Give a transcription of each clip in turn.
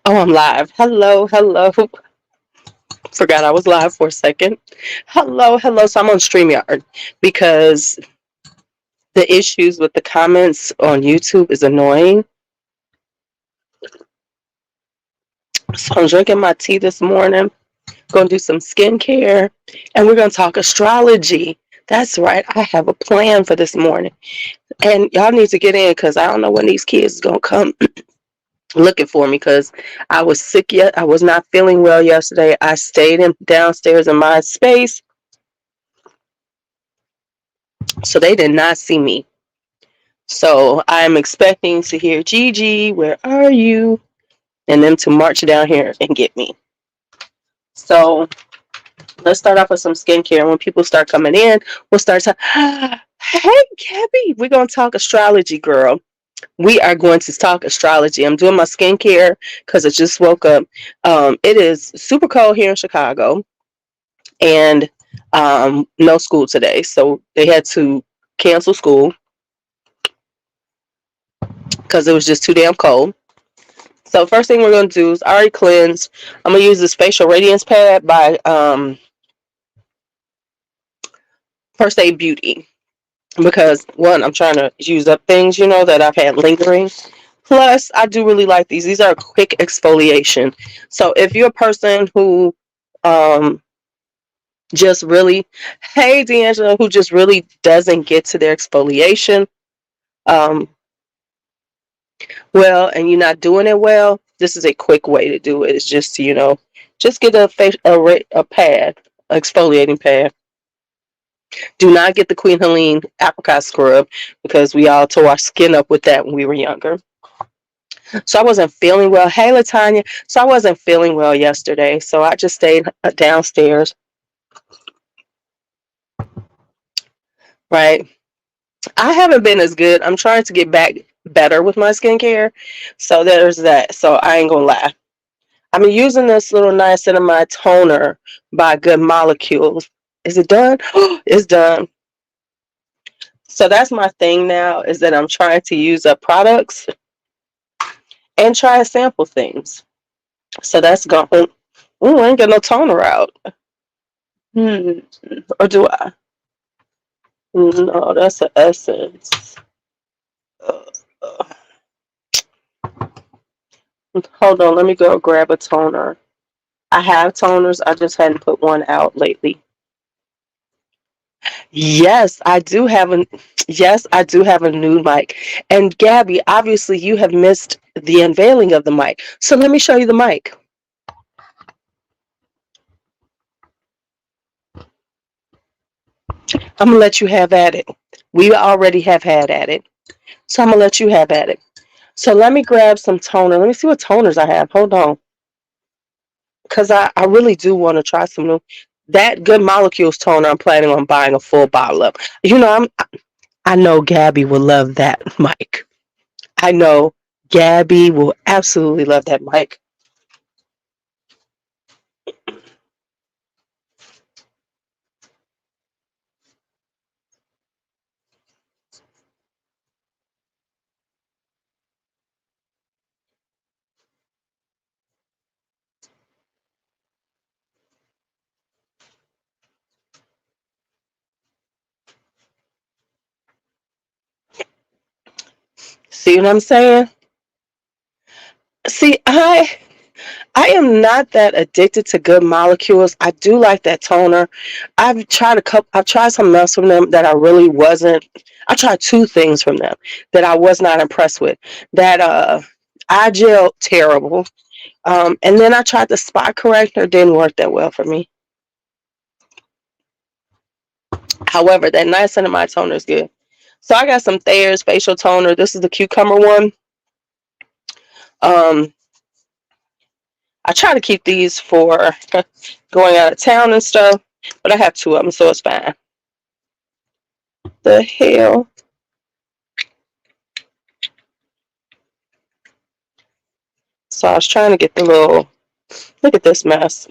Oh, I'm live. Hello, hello. Forgot I was live for a second. Hello, hello. So I'm on StreamYard because the issues with the comments on YouTube is annoying. So I'm drinking my tea this morning, going to do some skincare, and we're going to talk astrology. That's right. I have a plan for this morning. And y'all need to get in because I don't know when these kids is going to come looking for me because I was sick yet. I was not feeling well yesterday. I stayed downstairs in my space. So they did not see me. So I'm expecting to hear Gigi, where are you? And them to march down here and get me. So let's start off with some skincare. When people start coming in, we'll start to, hey, Gabby, we're going to talk astrology, girl. We are going to talk astrology. I'm doing my skincare because I just woke up. It is super cold here in Chicago and no school today. So they had to cancel school because it was just too damn cold. So first thing we're going to do is already cleanse. I'm going to use this facial radiance pad by First Aid Beauty because one, I'm trying to use up things, that I've had lingering. Plus, I do really like these. These are a quick exfoliation. So if you're a person who um, just really, hey D'Angelo, who just really doesn't get to their exfoliation, um, well, and you're not doing it well, this is a quick way to do it. It's just to, just get a pad, exfoliating pad. Do not get the Queen Helene apricot scrub because we all tore our skin up with that when we were younger. So I wasn't feeling well. Hey, Latanya. So I wasn't feeling well yesterday. So I just stayed downstairs, right? I haven't been as good. I'm trying to get back better with my skincare. So there's that. So I ain't going to lie. I'm using this little niacinamide toner by Good Molecules. Is it done? It's done. So that's my thing now is that I'm trying to use up products and try to sample things. So that's going. Ooh, I ain't got no toner out. Or do I? No, that's an essence. Uh, uh, hold on, let me go grab a toner. I have toners. I just hadn't put one out lately. Yes, I do have a yes, I do have a new mic. And Gabby, obviously you have missed the unveiling of the mic. So let me show you the mic. I'm gonna let you have at it. We already have had at it. So I'm gonna let you have at it. So let me grab some toner. Let me see what toners I have. Hold on. Because I really do want to try some new. That Good Molecules toner I'm planning on buying a full bottle of. I know Gabby will love that mic. I know Gabby will absolutely love that mic. See what I'm saying? See, I am not that addicted to Good Molecules. I do like that toner. I've tried something else from them that I really wasn't. I tried two things from them that I was not impressed with. That eye gel, terrible. And then I tried the spot corrector, didn't work that well for me. However, that niacinamide toner is good. So I got some Thayer's facial toner. This is the cucumber one. Um, I try to keep these for going out of town and stuff, but I have two of them, so it's fine. The hell? So I was trying to get the little, look at this mess.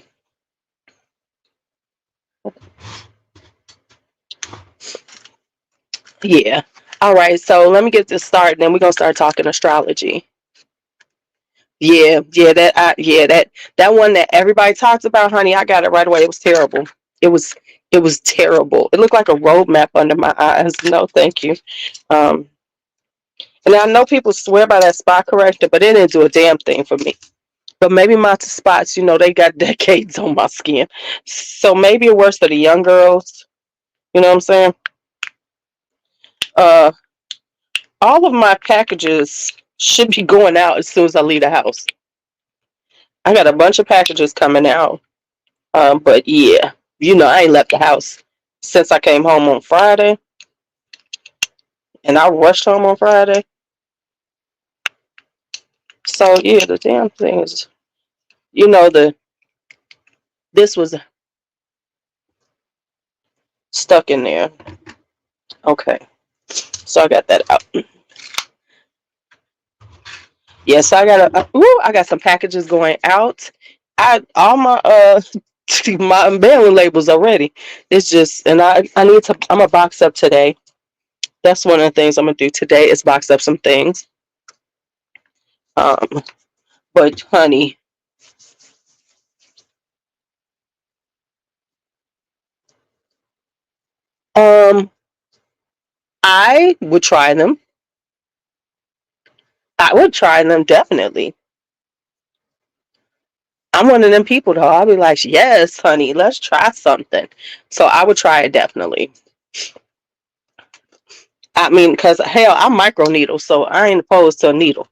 Yeah. All right, so let me get this started, then we're going to start talking astrology. That one that everybody talks about, honey. I got it right away. It was terrible. It was it was terrible. It looked like a roadmap under my eyes. No, thank you. Um, and I know people swear by that spot corrector, but it didn't do a damn thing for me. But maybe my spots, they got decades on my skin, so maybe it works for the young girls. You know what I'm saying? Uh, all of my packages should be going out as soon as I leave the house. I got a bunch of packages coming out. But yeah, I ain't left the house since I came home on Friday, and I rushed home on Friday. So yeah, the damn thing is, the this was stuck in there. Okay, so I got that out. Yes, I got some packages going out. I all my my mailing labels are ready. It's just, and I need to. I'm gonna box up today. That's one of the things I'm gonna do today is box up some things. Um, but honey, um, I would try them. I would try them definitely. I'm one of them people though. I'll be like, yes, honey, let's try something. So I would try it definitely. I mean, because hell, I'm micro needle, so I ain't opposed to a needle.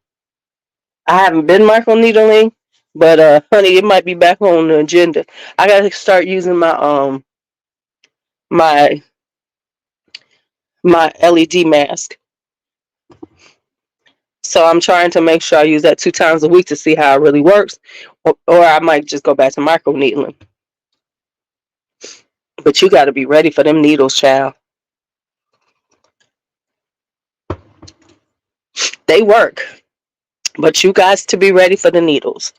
I haven't been micro needling, but honey, it might be back on the agenda. I gotta start using my my LED mask. So I'm trying to make sure I use that 2 times a week to see how it really works, or I might just go back to micro needling. But you got to be ready for them needles, child. They work, but you guys to be ready for the needles.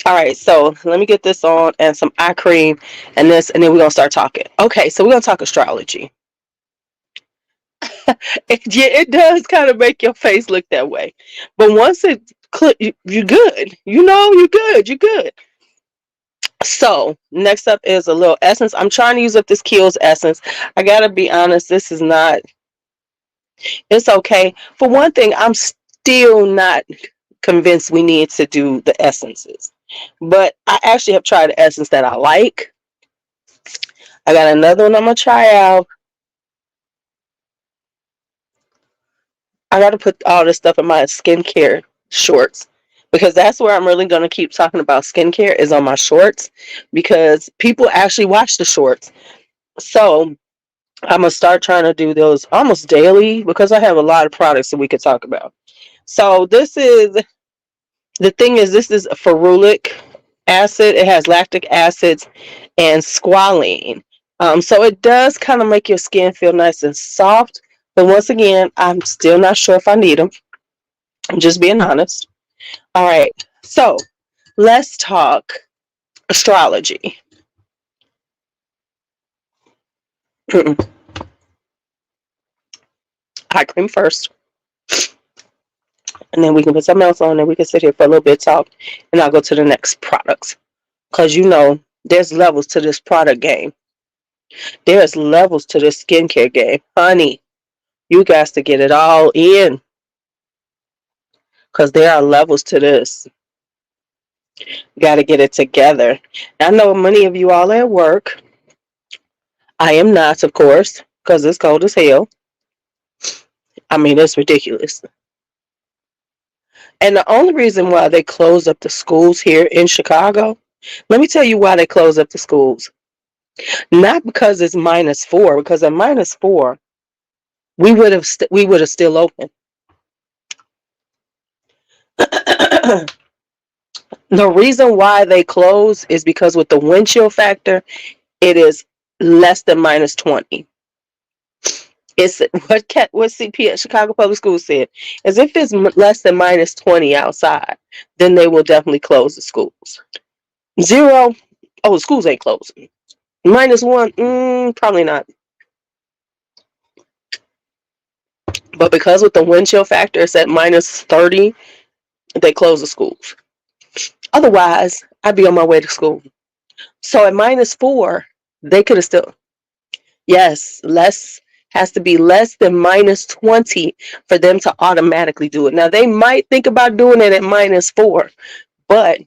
All right, so let me get this on and some eye cream and this, and then we're gonna start talking. Okay, so we're gonna talk astrology. Yeah, it does kind of make your face look that way, but once it click, you're good. You're good. You're good. So next up is a little essence. I'm trying to use up this Kiehl's essence. I gotta be honest, this is not. It's okay. For one thing, I'm still not convinced we need to do the essences. But I actually have tried the essence that I like. I got another one I'm gonna try out. I gotta put all this stuff in my skincare shorts because that's where I'm really gonna keep talking about skincare is on my shorts because people actually watch the shorts. So I'm gonna start trying to do those almost daily because I have a lot of products that we could talk about. So this is a ferulic acid. It has lactic acids and squalene. So it does kind of make your skin feel nice and soft. But once again, I'm still not sure if I need them. I'm just being honest. All right. So let's talk astrology. Eye cream first. And then we can put something else on and we can sit here for a little bit talk. And I'll go to the next products. Because there's levels to this product game. There's levels to this skincare game. Honey, you guys to get it all in. Because there are levels to this. Got to get it together. I know many of you all at work. I am not, of course, because it's cold as hell. I mean, it's ridiculous. And the only reason why they closed up the schools here in Chicago, let me tell you why they closed up the schools. Not because it's -4, because at -4, we would have still open. The reason why they close is because with the wind chill factor, it is less than -20. It's what CP at Chicago Public Schools said is if it's less than -20 outside, then they will definitely close the schools. 0, oh, the schools ain't closing. -1, probably not. But because with the wind chill factor, it's at -30, they close the schools. Otherwise, I'd be on my way to school. So at -4, they could have still, yes, less has to be less than -20 for them to automatically do it. Now they might think about doing it at -4, but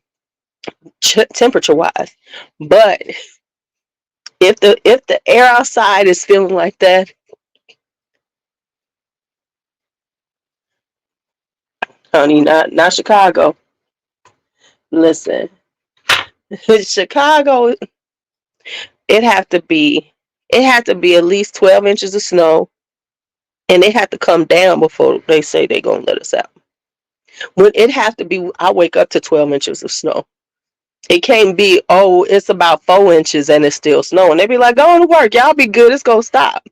temperature wise. But if the air outside is feeling like that, honey, not Chicago. Listen, Chicago, it have to be it had to be at least 12 inches of snow, and it had to come down before they say they're gonna let us out. When it have to be, I wake up to 12 inches of snow. It can't be, oh, it's about 4 inches and it's still snowing. They be like, go to work, y'all be good, it's gonna stop.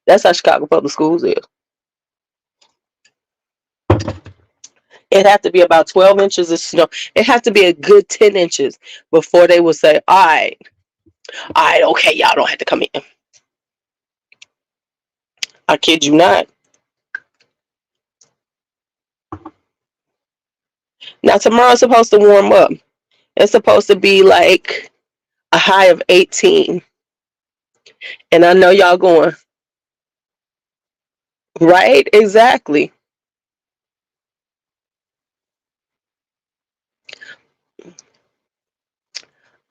That's how Chicago public schools is. It had to be about 12 inches of snow. It had to be a good 10 inches before they would say, all right, okay, y'all don't have to come in. I kid you not. Now tomorrow's supposed to warm up. It's supposed to be like a high of 18. And I know y'all going, right? Exactly.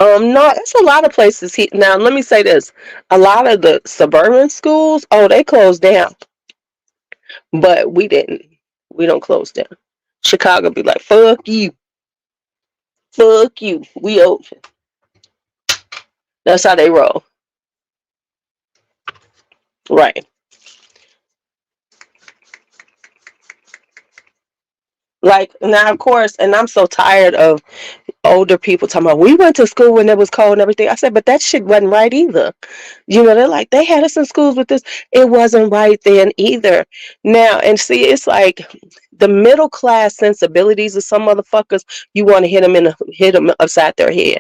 No, it's a lot of places here. Now, let me say this. A lot of the suburban schools, oh, they closed down. But we didn't. We don't close down. Chicago be like, fuck you. Fuck you. We open. That's how they roll. Right. Like, now, of course, and I'm so tired of older people talking about, we went to school when it was cold and everything. I said, but that shit wasn't right either. You know, they're like, they had us in schools with this. It wasn't right then either. Now, and see, it's like the middle class sensibilities of some motherfuckers, you want to hit them upside their head.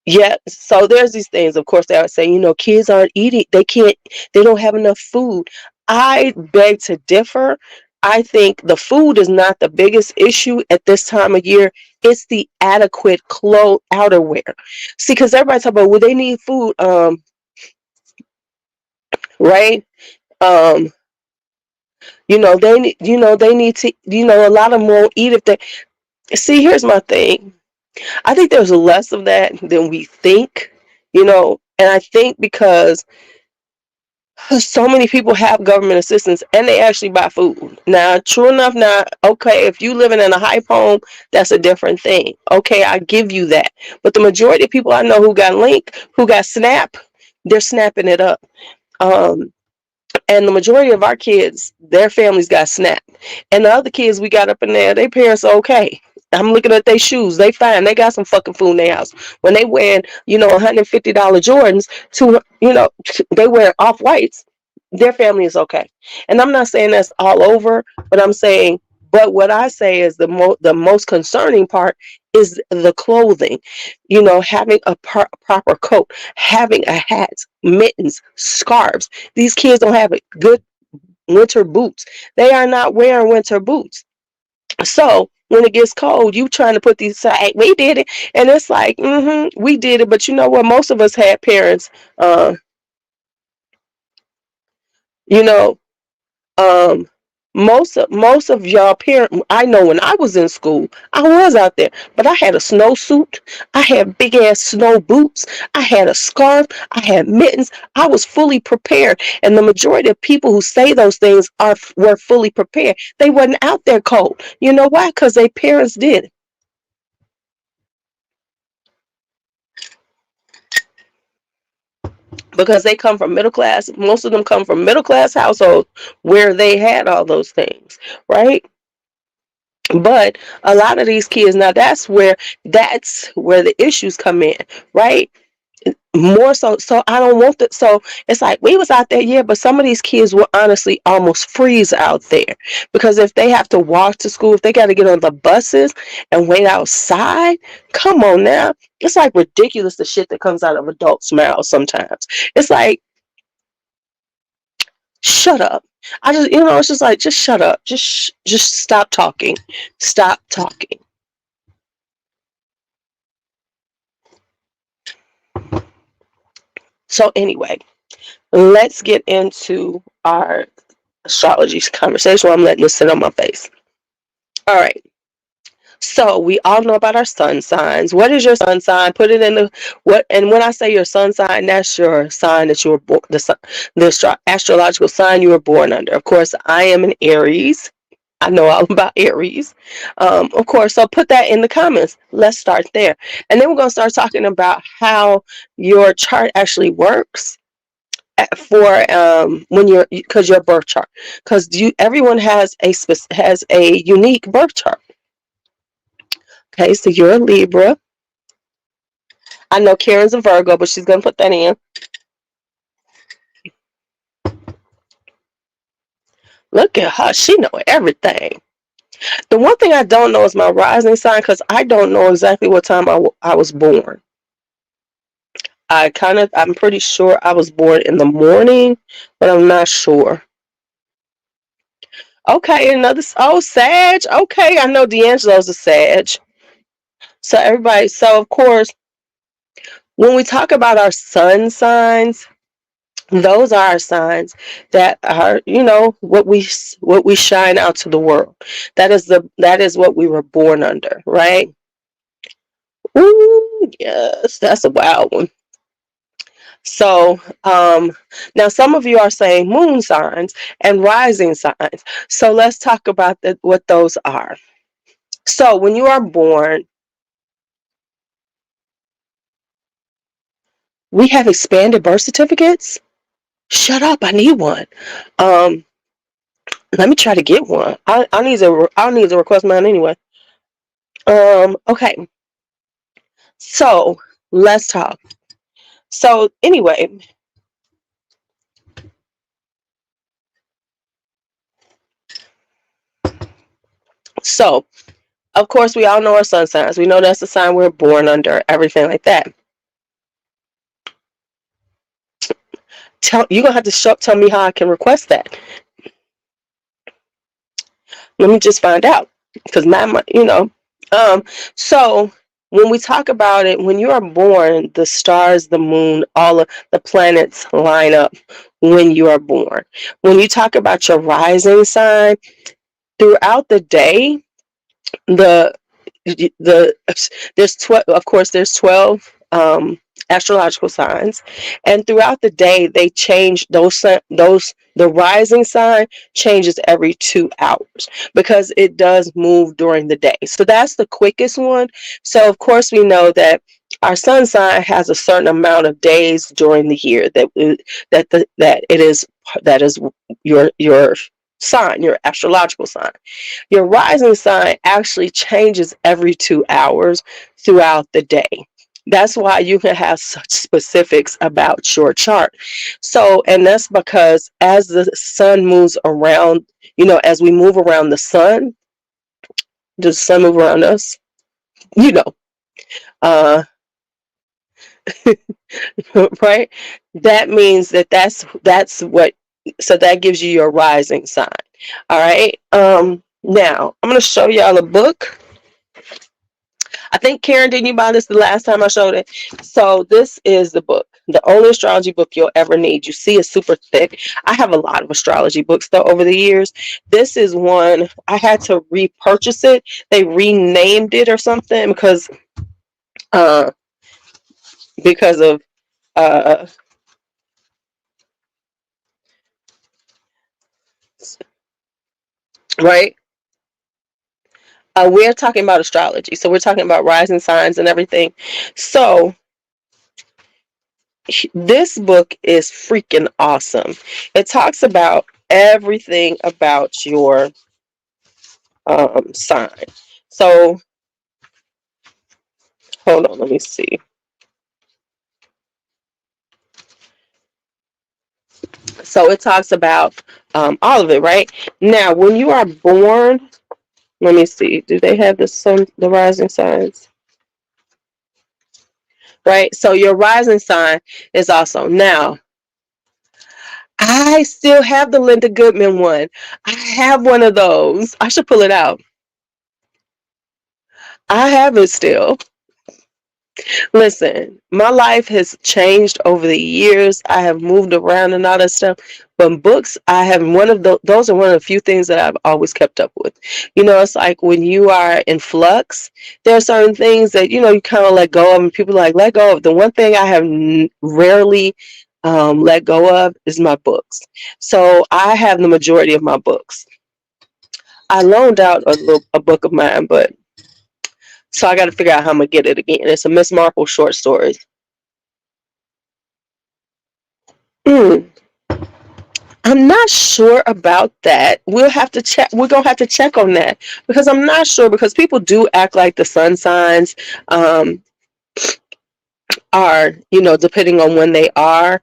Yeah, so there's these things. Of course, they would say, kids aren't eating. They don't have enough food. I beg to differ. I think the food is not the biggest issue at this time of year. It's the adequate outerwear. See, because everybody talk about, well, they need food, right? Um, they need to, a lot of them won't eat if they. See, here's my thing. I think there's less of that than we think, and I think because so many people have government assistance and they actually buy food. Now, true enough, now, okay, if you living in a hype home, that's a different thing. Okay, I give you that. But the majority of people I know who got Link, who got Snap, they're snapping it up. And the majority of our kids, their families got Snap. And the other kids we got up in there, their parents are okay. I'm looking at their shoes. They fine. They got some fucking food in their house. When they wearing, $150 Jordans they wear off-whites, their family is okay. And I'm not saying that's all over, but I'm saying, but what I say is the most concerning part is the clothing. Having a proper coat, having a hat, mittens, scarves. These kids don't have good winter boots. They are not wearing winter boots. So when it gets cold, you trying to put these, hey, we did it. And it's like, we did it. But you know what? Most of us had parents, you know, um, most of y'all parents, I know when I was in school, I was out there, but I had a snowsuit, I had big ass snow boots, I had a scarf, I had mittens. I was fully prepared, and the majority of people who say those things were fully prepared. They wasn't out there cold. You know why? Because their parents did. Because they come from middle class. Most of them come from middle class households where they had all those things, right? But a lot of these kids, now that's where the issues come in, right? More so I don't want that. So it's like we was out there, yeah, but some of these kids will honestly almost freeze out there, because if they have to walk to school, if they got to get on the buses and wait outside, come on now. It's like ridiculous, the shit that comes out of adults' mouths sometimes. It's like, shut up. I just, it's just like, just shut up. Just stop talking. Stop talking. So anyway, let's get into our astrology conversation. I'm letting this sit on my face. All right. So we all know about our sun signs. What is your sun sign? Put it in the what. And when I say your sun sign, that's your sign that you were born. The astrological sign you were born under. Of course, I am an Aries. I know all about Aries. Of course, so put that in the comments. Let's start there, and then we're gonna start talking about how your chart actually works for when you're because your birth chart, because everyone has a unique birth chart. Okay, so you're a Libra. I know Karen's a Virgo, but she's gonna put that in. Look at her, she know everything. The one thing I don't know is my rising sign, because I don't know exactly what time I was born. I'm pretty sure I was born in the morning, but I'm not sure. Okay, Sag. Okay, I know D'Angelo's a Sag. So everybody, so of course, when we talk about our sun signs, those are our signs that are, what we shine out to the world. That is what we were born under, right? Ooh, yes, that's a wild one. So now some of you are saying moon signs and rising signs. So let's talk about what those are. So when you are born, we have expanded birth certificates. Shut up! I need one. Um, Let me try to get one. I need to request mine anyway. Okay. So let's talk. So anyway, so of course we all know our sun signs. We know that's the sign we're born under, everything like that. You're gonna have to tell me how I can request that. Let me just find out. Because so when we talk about it, when you are born, the stars, the moon, all of the planets line up when you are born. When you talk about your rising sign, throughout the day, the there's 12, of course there's 12 astrological signs, and throughout the day they change the rising sign changes every 2 hours because it does move during the day. So that's the quickest one. So of course we know that our sun sign has a certain amount of days during the year that is your sign, your astrological sign. Your rising sign actually changes every 2 hours throughout the day. That's why you can have such specifics about your chart. So, and that's because as the sun moves around, as we move around the sun, does the sun move around us? You know, uh, right? That means that's what, so that gives you your rising sign. All right. Now I'm going to show y'all a book. I think, Karen, didn't you buy this the last time I showed it? So this is the book, the only astrology book you'll ever need. You see, it's super thick. I have a lot of astrology books though over the years. This is one I had to repurchase it. They renamed it or something uh because of uh right. We're talking about astrology, so we're talking about rising signs and everything. So this book is freaking awesome. It talks about everything about your sign. So hold on, let me see. So it talks about all of it, right? Now, when you are born, let me see. Do they have the rising signs? Right. So your rising sign is also now. I still have the Linda Goodman one. I have one of those. I should pull it out. I have it still. Listen, my life has changed over the years. I have moved around and all that stuff. But books, I have one of those are one of the few things that I've always kept up with. You know, it's like when you are in flux, there are certain things that, you kind of let go of, and people are like, let go of. The one thing I have rarely let go of is my books. So I have the majority of my books. I loaned out a book of mine, but so I got to figure out how I'm gonna get it again. It's a Miss Marple short stories. Mm, I'm not sure about that. We'll have to check. We're gonna have to check on that because I'm not sure, because people do act like the sun signs um, are, depending on when they are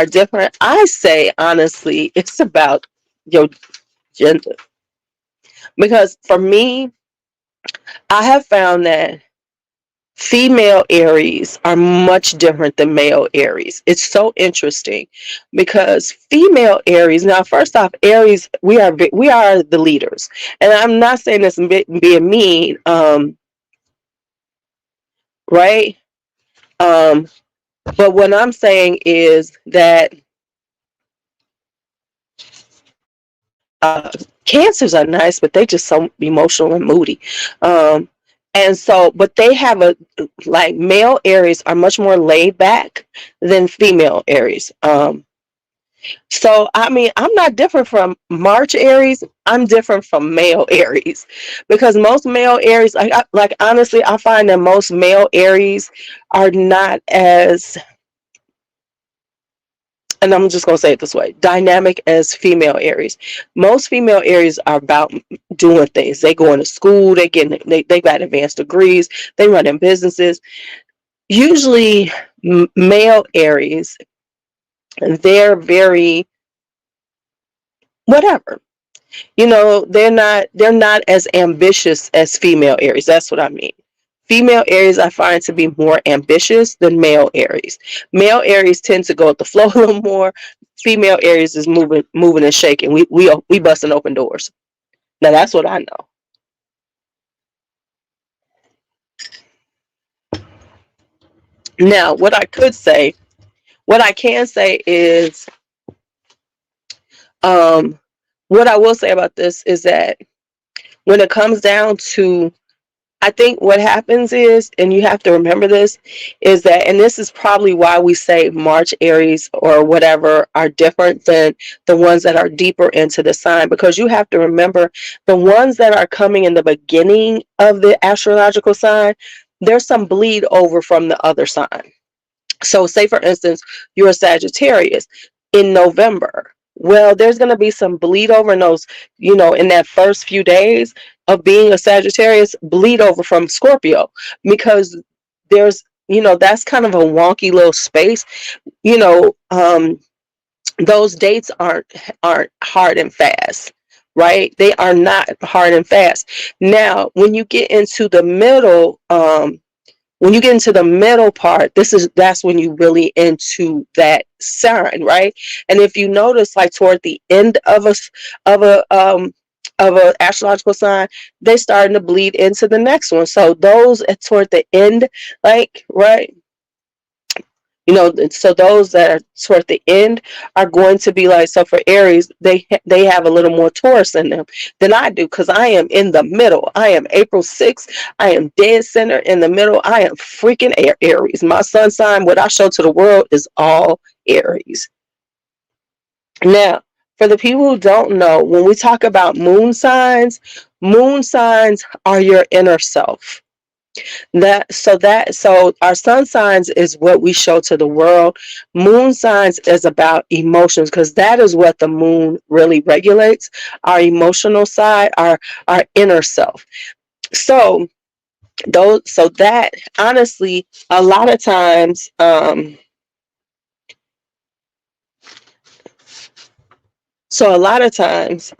different. I say honestly, it's about your gender, because for me, I have found that female Aries are much different than male Aries. It's so interesting because female Aries, now first off, Aries, we are the leaders. And I'm not saying this being mean, right? Um, but what I'm saying is that Cancers are nice, but they just so emotional and moody. Um, and so, but they have like male Aries are much more laid back than female Aries. So, I mean, I'm not different from March Aries. I'm different from male Aries, because most male Aries, like honestly, I find that most male Aries are not as, and I'm just going to say it this way, dynamic as female Aries. Most female Aries are about doing things. They going to school, they got advanced degrees, they running businesses. Usually male Aries, they're very whatever. They're not as ambitious as female Aries. That's what I mean. Female Aries I find to be more ambitious than male Aries. Male Aries tend to go with the flow a little more. Female Aries is moving and shaking. We busting open doors. Now that's what I know. Now what I can say is, um, what I will say about this is that when it comes down to, I think what happens is, and you have to remember this, is that, and this is probably why we say March Aries or whatever are different than the ones that are deeper into the sign, because you have to remember the ones that are coming in the beginning of the astrological sign, there's some bleed over from the other sign. So, say for instance, you're a Sagittarius in November. Well, there's going to be some bleed over in those, in that first few days of being a Sagittarius, bleed over from Scorpio, because that's kind of a wonky little space. You know, those dates aren't hard and fast, right? They are not hard and fast. Now, when you get into the middle part, that's when you really into that sign, right? And if you notice, like toward the end of a astrological sign, they starting to bleed into the next one. So those toward the end, like, right, so those that are toward the end are going to be like, so for Aries, they have a little more Taurus in them than I do, because I am in the middle. I am April 6th. I am dead center in the middle. I am freaking Aries. My sun sign, what I show to the world, is all Aries. Now, for the people who don't know, when we talk about moon signs are your inner self. So our sun signs is what we show to the world. Moon signs is about emotions, because that is what the moon really regulates, our emotional side, our inner self. So that honestly, a lot of times, so a lot of times,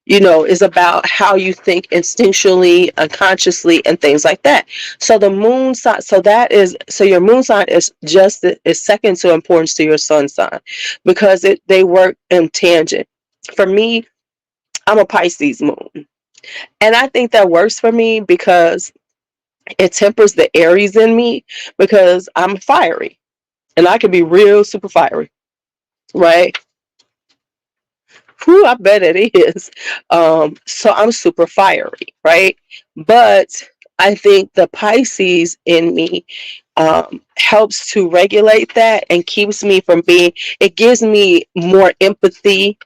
is about how you think instinctually, unconsciously, and things like that. So the moon sign, so your moon sign is second to importance to your sun sign, because they work in tangent. For me, I'm a Pisces moon, and I think that works for me because it tempers the Aries in me, because I'm fiery and I can be real super fiery, right? Whew, I bet it is. So I'm super fiery, right? But I think the Pisces in me helps to regulate that and keeps me from being, it gives me more empathy,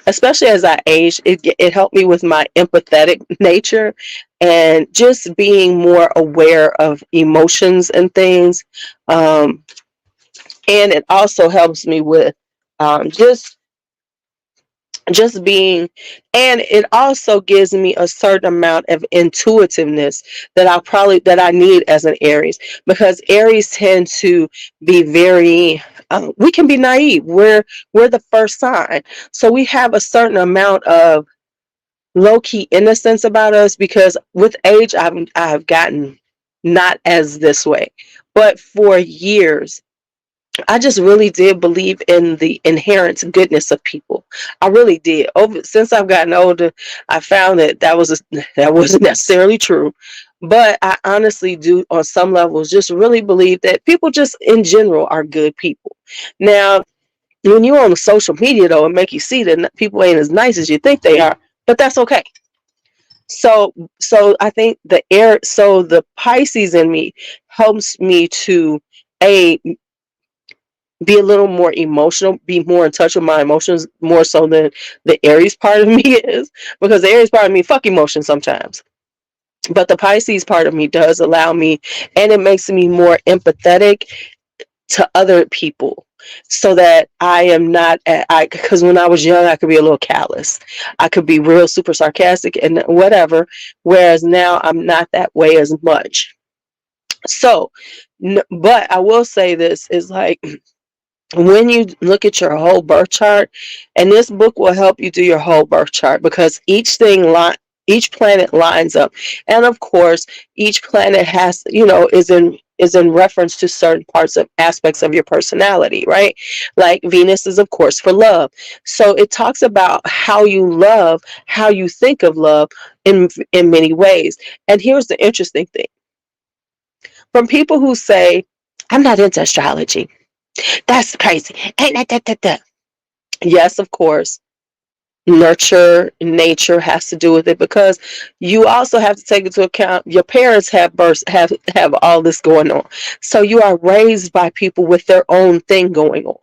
especially as I age. It helped me with my empathetic nature and just being more aware of emotions and things. Um, and it also helps me with just being, and it also gives me a certain amount of intuitiveness that I need as an Aries, because Aries tend to be very we can be naive. We're the first sign, so we have a certain amount of low-key innocence about us, because with age I've gotten not as this way, but for years I just really did believe in the inherent goodness of people. I really did. Over since I've gotten older, I found that wasn't necessarily true. But I honestly do, on some levels, just really believe that people just in general are good people. Now, when you're on social media, though, it make you see that people ain't as nice as you think they are, but that's okay. So, I think the Pisces in me helps me to a be a little more emotional, be more in touch with my emotions more so than the Aries part of me is, because the Aries part of me fuck emotions sometimes. But the Pisces part of me does allow me, and it makes me more empathetic to other people, so that I am not because when I was young I could be a little callous. I could be real super sarcastic and whatever, whereas now I'm not that way as much. So, but I will say this is like, when you look at your whole birth chart, and this book will help you do your whole birth chart, because each planet lines up, and of course each planet has, is in reference to certain parts of aspects of your personality, right? Like Venus is of course for love, so it talks about how you love, how you think of love in many ways. And here's the interesting thing: from people who say, I'm not into astrology, that's crazy. Ain't that. Yes, of course. Nurture, nature has to do with it, because you also have to take into account your parents have all this going on. So you are raised by people with their own thing going on.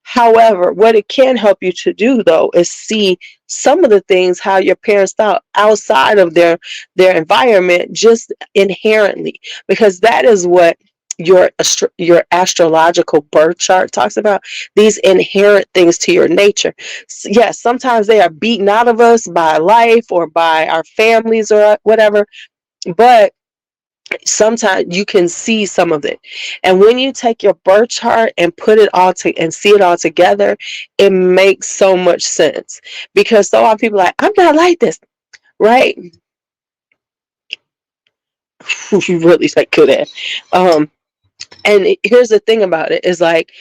However, what it can help you to do, though, is see some of the things how your parents thought outside of their environment, just inherently, because that is what your astrological birth chart talks about, these inherent things to your nature. Yes, sometimes they are beaten out of us by life or by our families or whatever, but sometimes you can see some of it. And when you take your birth chart and put it all to and see it all together, it makes so much sense. Because so often people are like, I'm not like this, right? You really like could have. And here's the thing about it is like,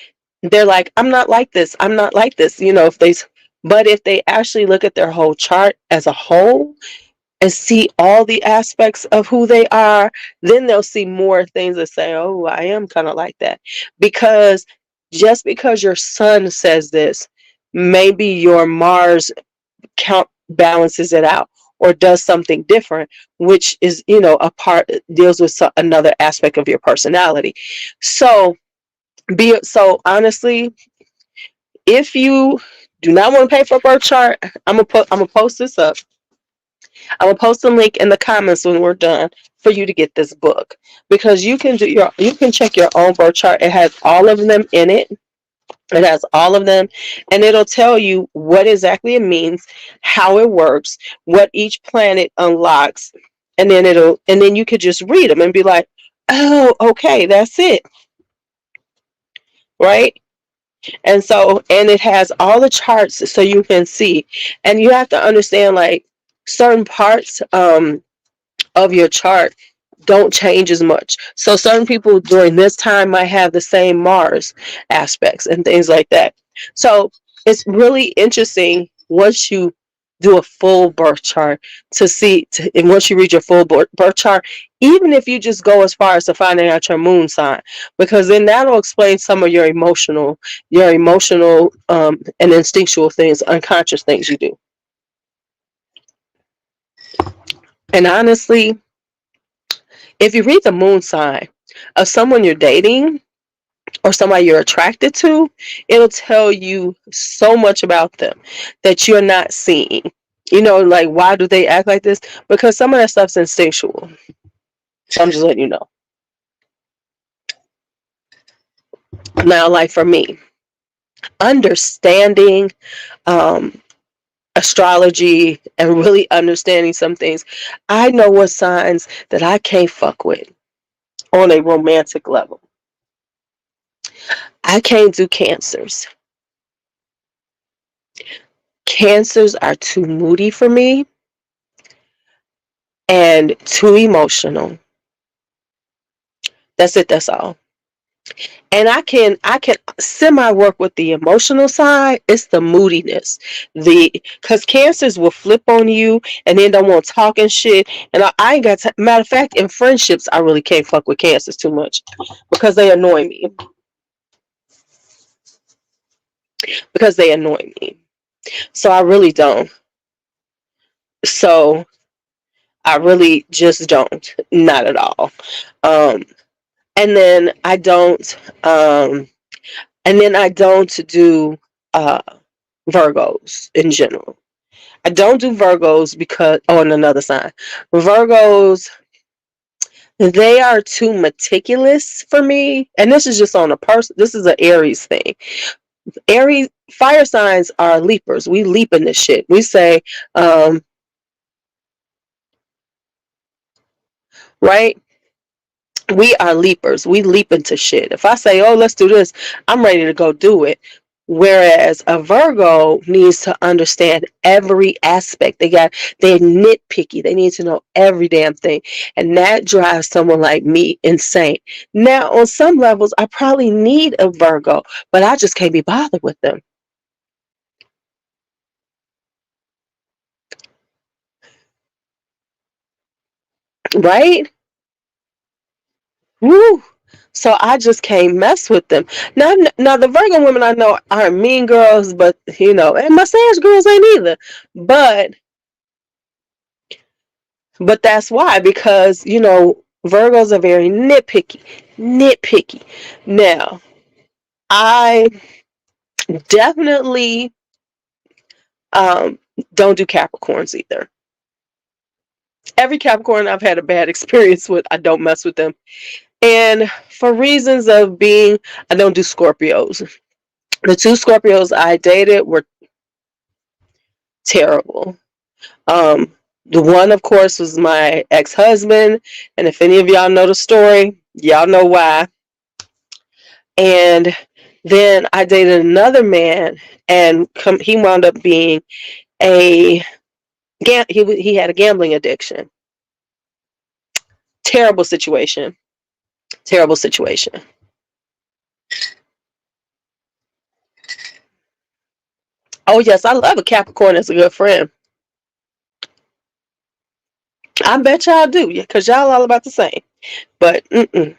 they're like, I'm not like this, I'm not like this, if they actually look at their whole chart as a whole and see all the aspects of who they are, then they'll see more things that say, oh, I am kind of like that. Because just because your sun says this, maybe your Mars count balances it out or does something different, which is, a part, deals with another aspect of your personality. So honestly, if you do not want to pay for a birth chart, I'm gonna post this up. I will post a link in the comments when we're done for you to get this book, because you can check your own birth chart. It has all of them in it. It has all of them, and it'll tell you what exactly it means, how it works, what each planet unlocks, and then you could just read them and be like, oh, okay, that's it, right? And so, and it has all the charts so you can see. And you have to understand, like, certain parts of your chart don't change as much. So certain people during this time might have the same Mars aspects and things like that. So it's really interesting once you do a full birth chart to see, and once you read your full birth chart, even if you just go as far as to finding out your moon sign, because then that'll explain some of your emotional and instinctual things, unconscious things you do. And honestly, if you read the moon sign of someone you're dating or somebody you're attracted to, it'll tell you so much about them that you're not seeing. You know, like, why do they act like this? Because some of that stuff's instinctual. So I'm just letting you know. Now, like for me, understanding um, astrology and really understanding some things, I know what signs that I can't fuck with on a romantic level. I can't do cancers. Cancers are too moody for me and too emotional. That's it, that's all. And I can semi work with the emotional side. It's the moodiness. The Cause cancers will flip on you and then don't want to talk and shit. And I ain't got matter of fact, in friendships I really can't fuck with cancers too much because they annoy me. Because they annoy me. So I really don't. So I really just don't. Not at all. Um and then I don't do uh Virgos in general. I don't do Virgos because, oh, and another sign. Virgos, they are too meticulous for me. And this is just on a person, this is an Aries thing. Aries, fire signs are leapers. We leap in this shit. We say, um, right? We are leapers. We leap into shit. If I say, oh, let's do this, I'm ready to go do it. Whereas a Virgo needs to understand every aspect. They're nitpicky. They need to know every damn thing. And that drives someone like me insane. Now, on some levels, I probably need a Virgo, but I just can't be bothered with them. Right? Woo! So I just can't mess with them. Now the Virgo women I know aren't mean girls, but and my Sag girls ain't either. But that's why, because Virgos are very nitpicky, nitpicky. Now I definitely um, don't do Capricorns either. Every Capricorn I've had a bad experience with, I don't mess with them, and for reasons of being, I don't do Scorpios. The two Scorpios I dated were terrible. Um, the one, of course, was my ex-husband, and if any of y'all know the story, y'all know why. And then I dated another man, and he wound up being a he had a gambling addiction. Terrible situation. Terrible situation. Oh yes, I love a Capricorn as a good friend. I bet y'all do, yeah, because y'all all about the same. But mm-mm.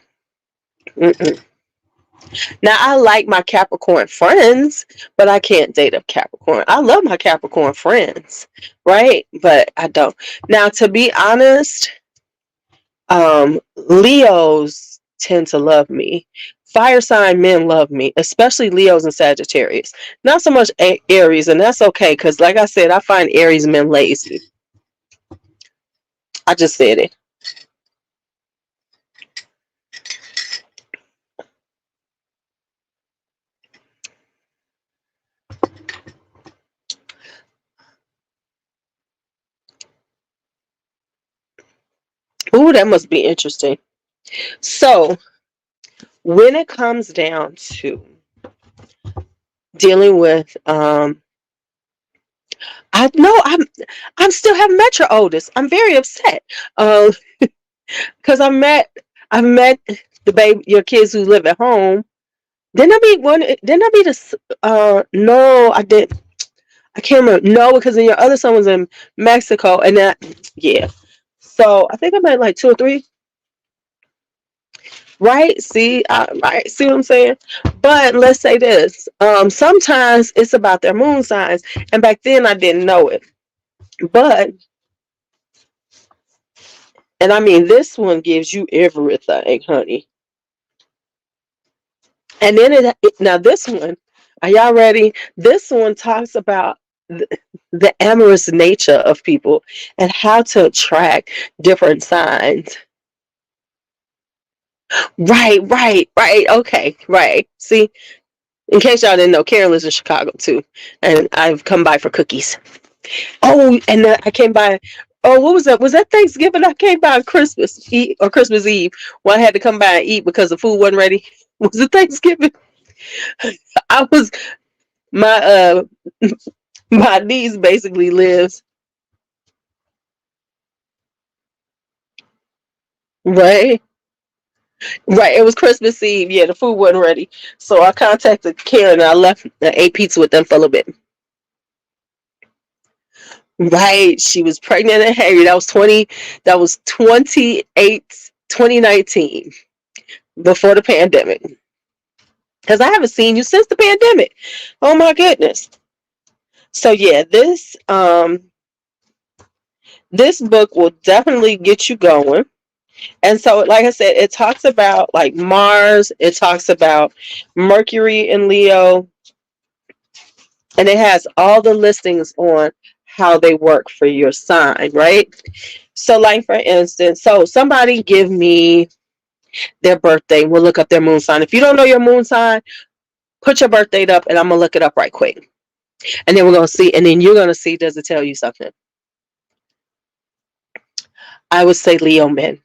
Now I like my Capricorn friends, but I can't date a Capricorn. I love my Capricorn friends, right? But I don't. Now, to be honest, Leos tend to love me. Fire sign men love me, especially Leos and Sagittarius. Not so much Aries, and that's okay because, like I said, I find Aries men lazy. I just said it. Ooh, that must be interesting. So, when it comes down to dealing with I know I'm still haven't met your oldest. I'm very upset. Um because I've met the baby your kids who live at home. Didn't I meet one didn't I meet no, I didn't. I can't remember. No, because then your other son was in Mexico and that yeah. So I think I met like two or three. Right? See, right? See what I'm saying? But let's say this. Sometimes it's about their moon signs, and back then I didn't know it. But and I mean, this one gives you everything, honey. And then now this one, are y'all ready? This one talks about the amorous nature of people and how to attract different signs. Right, right, right. Okay, right. See, in case y'all didn't know, Karen lives in Chicago too, and I've come by for cookies. Oh, and I came by. Oh, what was that? Was that Thanksgiving? I came by on Christmas Eve or Christmas Eve. Well, I had to come by and eat because the food wasn't ready. Was it Thanksgiving? I was my my niece basically lives right. Right, it was Christmas Eve. Yeah, the food wasn't ready, so I contacted Karen and I left and ate pizza with them for a little bit. Right, she was pregnant and hangry. That was 20. That was 2019, before the pandemic. Because I haven't seen you since the pandemic. Oh my goodness. So yeah, this book will definitely get you going. And so, like I said, it talks about like Mars. It talks about Mercury in Leo, and it has all the listings on how they work for your sign, right? So, like for instance, so somebody give me their birthday. We'll look up their moon sign. If you don't know your moon sign, put your birth date up, and I'm gonna look it up right quick, and then we're gonna see, and then you're gonna see does it tell you something. I would say Leo men.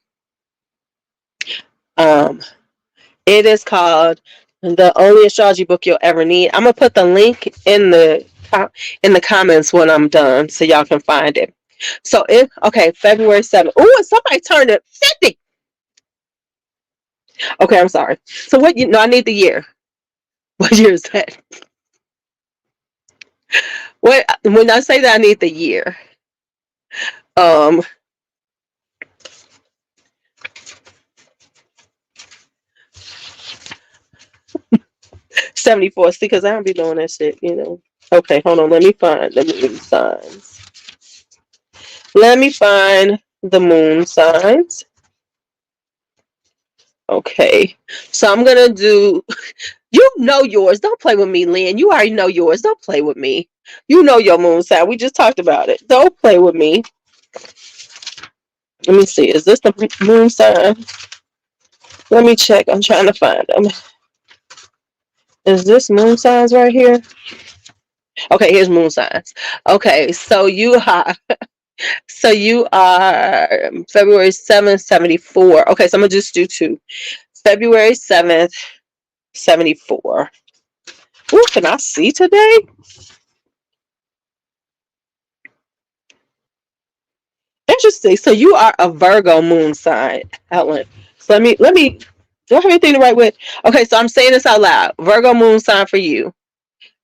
Um, it is called the only astrology book you'll ever need. I'm gonna put the link in the comments when I'm done, so y'all can find it. So if okay, February 7th. Oh, and somebody turned it 50. Okay, I'm sorry. So what you know, I need the year. What year is that? What when I say that I need the year. Um 74. See, because I don't be doing that shit, you know. Okay, hold on. Let me find the moon signs. Let me find the moon signs. Okay. So I'm gonna do you know yours. Don't play with me, Lynn. You already know yours. Don't play with me. You know your moon sign. We just talked about it. Don't play with me. Let me see. Is this the moon sign? Let me check. I'm trying to find them. Is this moon signs right here? Okay, here's moon signs. Okay, so you are February 7th, 74. Okay, so I'm gonna just do two. February 7th, 74. Ooh, can I see today? Interesting. So you are a Virgo moon sign, Helen. So let me do I have anything to write with? Okay, so I'm saying this out loud. Virgo moon sign for you.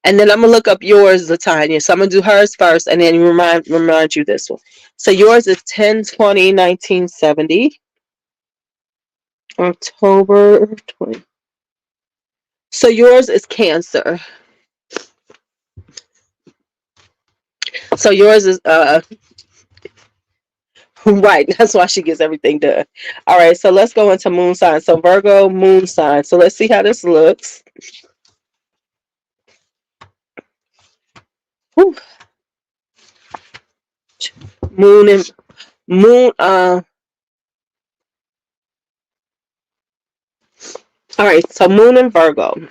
And then I'm gonna look up yours, Latanya. So I'm gonna do hers first and then remind you this one. So yours is 10/20/1970. October 20. So yours is Cancer. So yours is right. That's why she gets everything done. All right. So let's go into moon sign. So Virgo moon sign. So let's see how this looks. Whew. Moon and moon. All right. So moon and Virgo.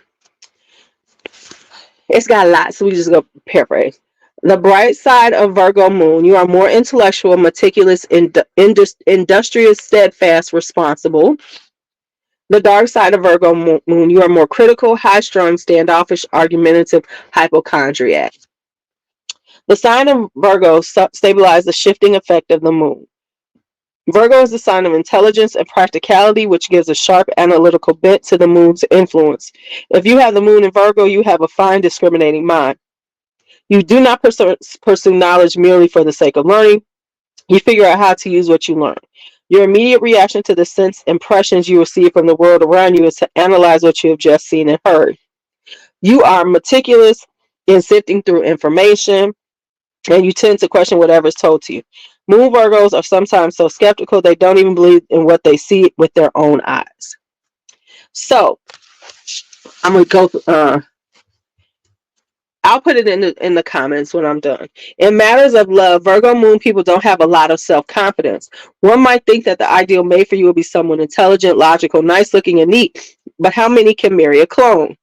It's got a lot. So we just go paraphrase. The bright side of Virgo moon. You are more intellectual, meticulous, industrious, steadfast, responsible. The dark side of Virgo moon, you are more critical, high-strung, standoffish, argumentative, hypochondriac. The sign of Virgo stabilizes the shifting effect of the moon. Virgo is the sign of intelligence and practicality, which gives a sharp analytical bent to the moon's influence. If you have the moon in Virgo, you have a fine discriminating mind. You do not pursue knowledge merely for the sake of learning. You figure out how to use what you learn. Your immediate reaction to the sense impressions you receive from the world around you is to analyze what you have just seen and heard. You are meticulous in sifting through information, and you tend to question whatever is told to you. Moon Virgos are sometimes so skeptical they don't even believe in what they see with their own eyes. So I'm gonna go. I'll put it in the comments when I'm done. In matters of love, Virgo moon people don't have a lot of self-confidence. One might think that the ideal mate for you will be someone intelligent, logical, nice looking, and neat. But how many can marry a clone?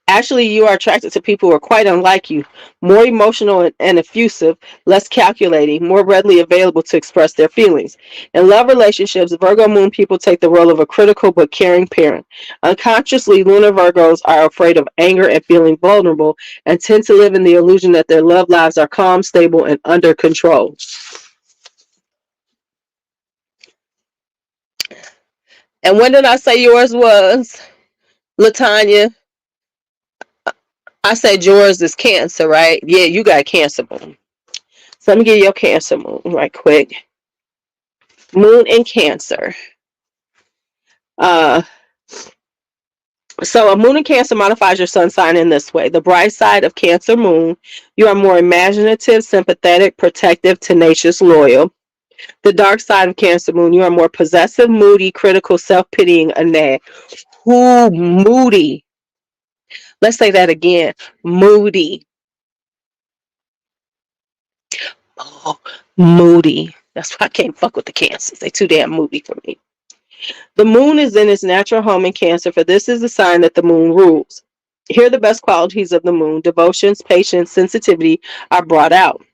Actually, you are attracted to people who are quite unlike you, more emotional and effusive, less calculating, more readily available to express their feelings. In love relationships, Virgo moon people take the role of a critical but caring parent. Unconsciously, lunar Virgos are afraid of anger and feeling vulnerable and tend to live in the illusion that their love lives are calm, stable, and under control. And when did I say yours was, Latanya? I said yours is Cancer, right? Yeah, you got Cancer moon. So let me get your Cancer moon right quick. Moon in Cancer. Uh, so a moon in Cancer modifies your sun sign in this way. The bright side of Cancer moon, you are more imaginative, sympathetic, protective, tenacious, loyal. The dark side of Cancer moon, you are more possessive, moody, critical, self-pitying, a nag. Ooh, moody. Let's say that again. Moody. Oh, moody. That's why I can't fuck with the Cancers. They too damn moody for me. The moon is in its natural home in Cancer, for this is the sign that the moon rules. Here, the best qualities of the moon, devotions, patience, sensitivity, are brought out.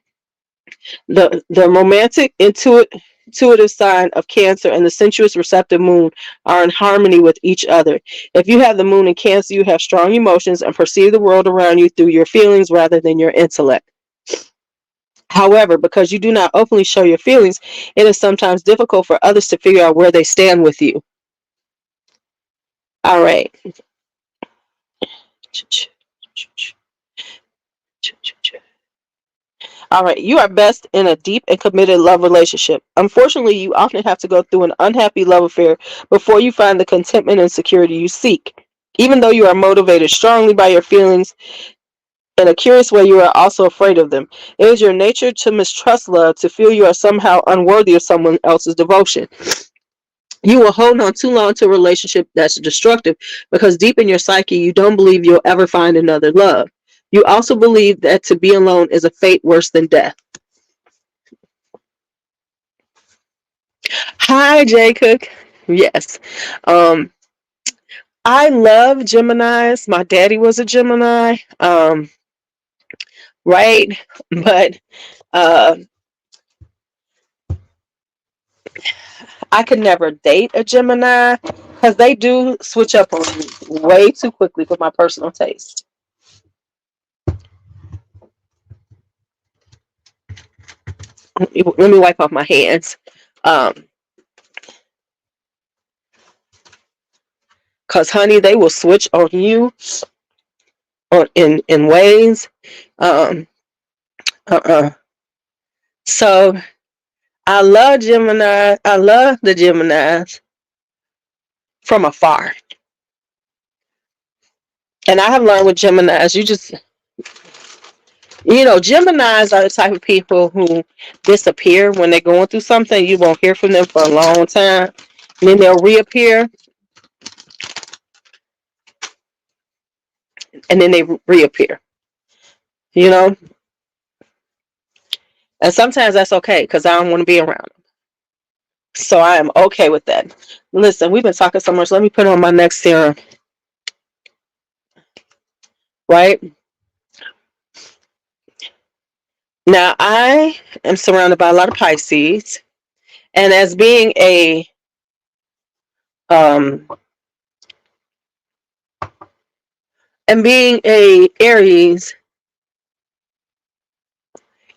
The romantic, intuitive sign of Cancer and the sensuous, receptive moon are in harmony with each other. If you have the moon in Cancer, you have strong emotions and perceive the world around you through your feelings rather than your intellect. However, because you do not openly show your feelings, it is sometimes difficult for others to figure out where they stand with you. All right. All right, you are best in a deep and committed love relationship. Unfortunately, you often have to go through an unhappy love affair before you find the contentment and security you seek. Even though you are motivated strongly by your feelings, in a curious way, you are also afraid of them. It is your nature to mistrust love, to feel you are somehow unworthy of someone else's devotion. You will hold on too long to a relationship that's destructive because deep in your psyche, you don't believe you'll ever find another love. You also believe that to be alone is a fate worse than death. Hi, Jay Cook. Yes. Um, I love Geminis. My daddy was a Gemini. Right? But uh, I could never date a Gemini because they do switch up on me way too quickly for my personal taste. Let me wipe off my hands. Cause honey, they will switch on you in ways. Um, so I love Gemini. I love the Geminis from afar. And I have learned with Geminis, Geminis are the type of people who disappear when they're going through something. You won't hear from them for a long time. And then they'll reappear. And then they reappear. You know? And sometimes that's okay because I don't want to be around them. So I am okay with that. Listen, we've been talking so much. Let me put on my next serum. Right? Now, I am surrounded by a lot of Pisces. And as being a um and being a Aries,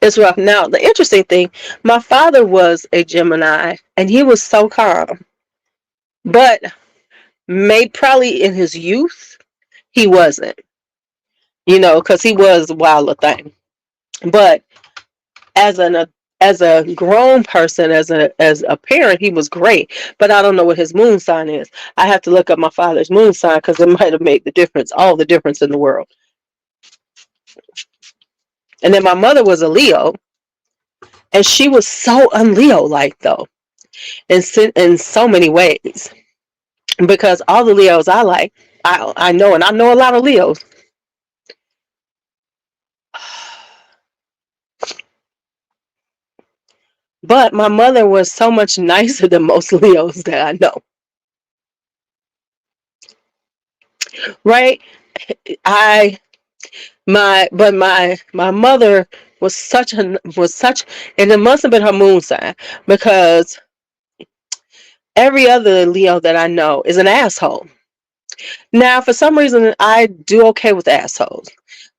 it's rough. Now, the interesting thing, my father was a Gemini, and he was so calm. But maybe probably in his youth, he wasn't. Because he was a wilder thing. But as an as a grown person, as a parent, he was great. But I don't know what his moon sign is. I have to look up my father's moon sign because it might have made the difference, all the difference in the world. And then my mother was a Leo, and she was so un-Leo like though, in so many ways. Because all the Leos I like, I know, and I know a lot of Leos. But my mother was so much nicer than most Leos that I know. Right? I my mother was such, and it must have been her moon sign, because every other Leo that I know is an asshole. Now, for some reason, I do okay with assholes,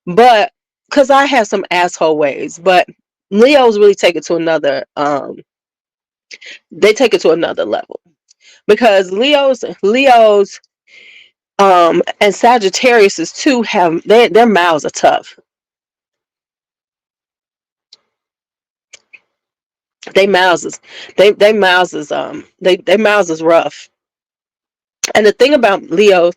but because I have some asshole ways, but Leos really take it to another. They take it to another level, because Leos, and Sagittarius too have their mouths are tough. They mouths is they mouths is they mouths is rough. And the thing about Leos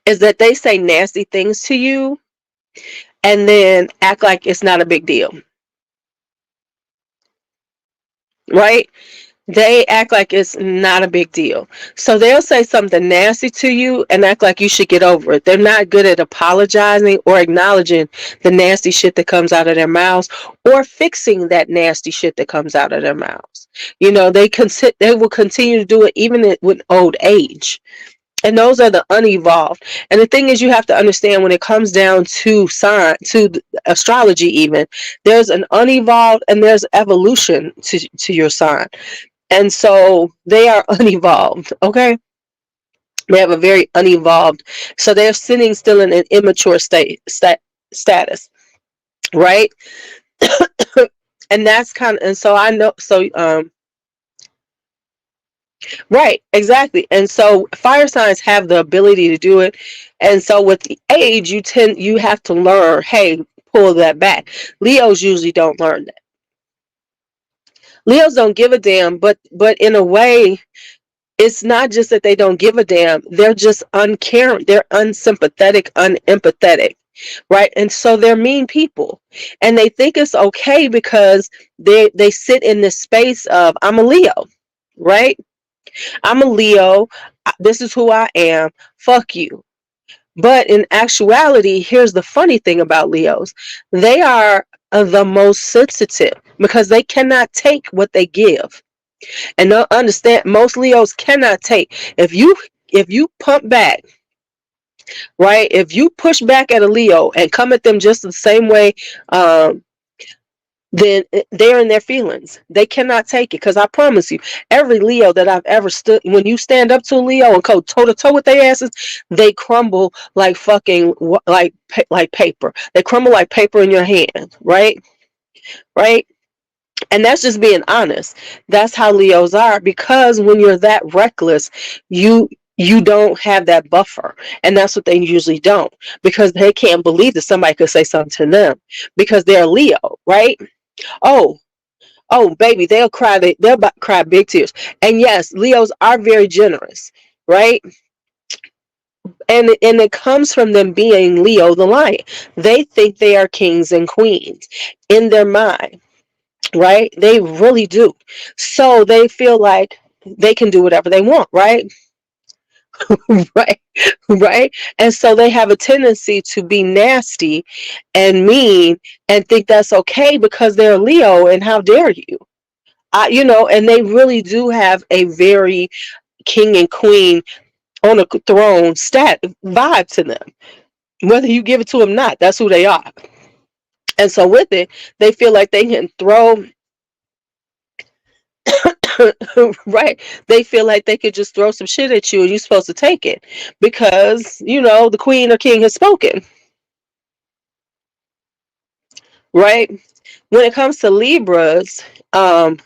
is that they say nasty things to you and then act like it's not a big deal. Right? They act like it's not a big deal. So they'll say something nasty to you and act like you should get over it. They're not good at apologizing or acknowledging the nasty shit that comes out of their mouths, or fixing that nasty shit that comes out of their mouths. They will continue to do it even with old age. And those are the unevolved. And the thing is, you have to understand, when it comes down to astrology, even, there's an unevolved and there's evolution to your sign. And so they are unevolved, okay? They have a very unevolved, so they're sitting still in an immature status, right? And that's and so I know, so right, exactly. And so fire signs have the ability to do it. And so with the age, you have to learn, hey, pull that back. Leos usually don't learn that. Leos don't give a damn, but in a way, it's not just that they don't give a damn. They're just uncaring. They're unsympathetic, unempathetic, right? And so they're mean people, and they think it's okay because they sit in this space of, I'm a Leo, right? I'm a Leo. This is who I am. Fuck you. But in actuality, here's the funny thing about Leos. They are the most sensitive because they cannot take what they give. And they'll understand, most Leos cannot take. If you pump back, right? If you push back at a Leo and come at them just the same way, then they're in their feelings. They cannot take it, because I promise you, every Leo that I've ever stood, when you stand up to a Leo and go toe to toe with their asses, they crumble like fucking like paper. They crumble like paper in your hand, right? Right? And that's just being honest. That's how Leos are, because when you're that reckless, you don't have that buffer. And that's what they usually don't, because they can't believe that somebody could say something to them, because they're Leo, right? Oh, oh, baby, they'll cry big tears. And yes, Leos are very generous, right? And it comes from them being Leo the lion. They think they are kings and queens in their mind, right? They really do. So they feel like they can do whatever they want, right? Right, right. And so they have a tendency to be nasty and mean and think that's okay because they're Leo, and how dare you? And they really do have a very king and queen on a throne vibe to them. Whether you give it to them or not, that's who they are. And so with it, they feel like they can throw right. They feel like they could just throw some shit at you and you're supposed to take it because, the queen or king has spoken, right? When it comes to Libras, of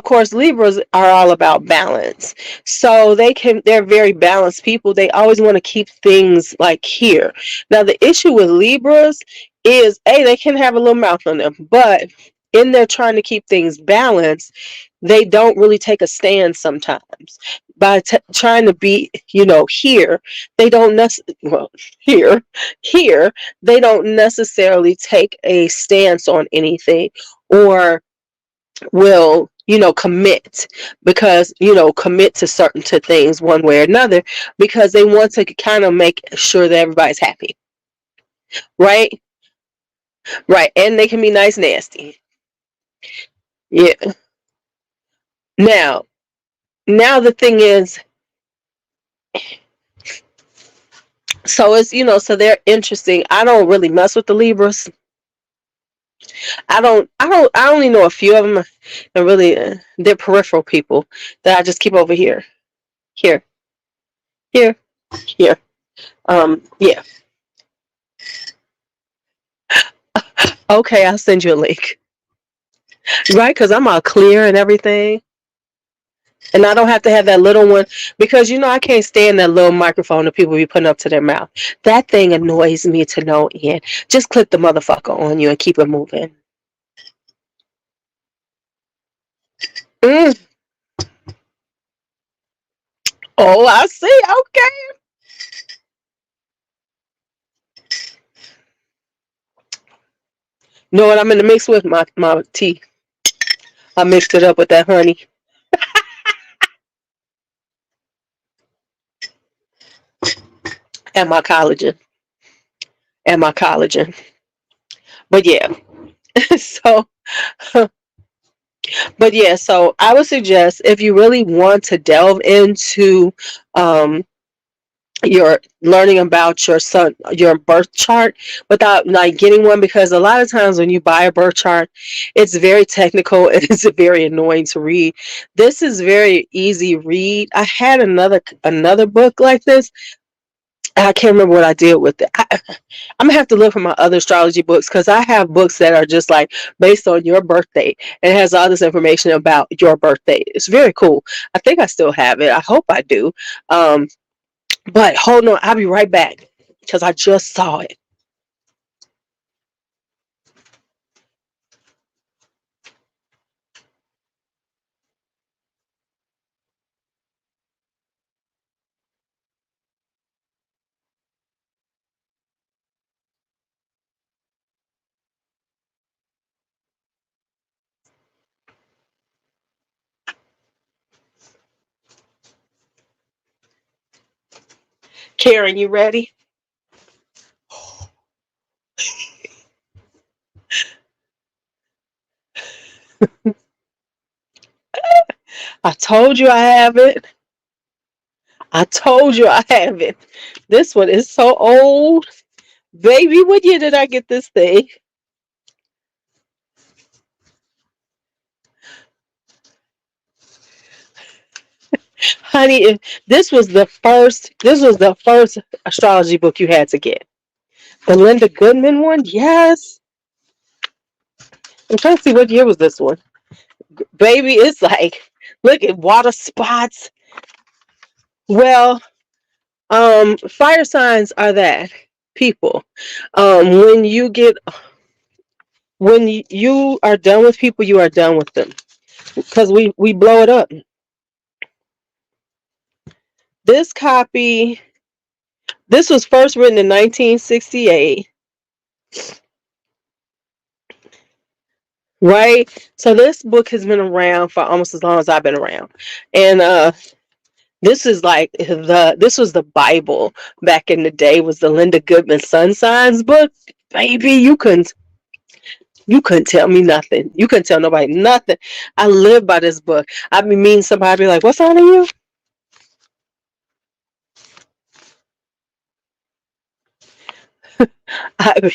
course, Libras are all about balance. So they're very balanced people. They always want to keep things like here. Now, the issue with Libras is, they can have a little mouth on them, but in their trying to keep things balanced, they don't really take a stand sometimes. By trying to be, here, they don't here, they don't necessarily take a stance on anything or will commit because commit to things one way or another because they want to kind of make sure that everybody's happy, right? Right. And they can be nice nasty. Yeah. Now the thing is, so it's so they're interesting. I don't really mess with the Libras. I only know a few of them, and really they're peripheral people that I just keep over here here here. Yeah. Okay, I'll send you a link. Right, because I'm all clear and everything. And I don't have to have that little one because I can't stand that little microphone that people be putting up to their mouth. That thing annoys me to no end. Just clip the motherfucker on you and keep it moving. Mm. Oh, I see. Okay. You know what I'm in the mix with? My tea. I mixed it up with that honey and my collagen. And my collagen. But yeah. so but yeah, so I would suggest if you really want to delve into you're learning about your birth chart without like getting one, because a lot of times when you buy a birth chart, it's very technical and it's very annoying to read. This is very easy read. I had another book like this. I can't remember what I did with it. I'm gonna have to look for my other astrology books because I have books that are just like based on your birthday and it has all this information about your birthday. It's very cool. I think I still have it. I hope I do. But hold on, I'll be right back because I just saw it. Karen, you ready? I told you I have it. I told you I have it. This one is so old. Baby, what year did I get this thing? Honey, this was the first astrology book you had to get. The Linda Goodman one? Yes. I'm trying to see what year was this one. Baby, it's like, look at water spots. Well, fire signs are that people. When you are done with people, you are done with them because we blow it up. This copy, this was first written in 1968, right? So this book has been around for almost as long as I've been around, and this is like this was the Bible back in the day. Was the Linda Goodman Sun Signs book? Baby, you couldn't tell me nothing. You couldn't tell nobody nothing. I live by this book. I be meeting somebody be like, "What's on you?" I,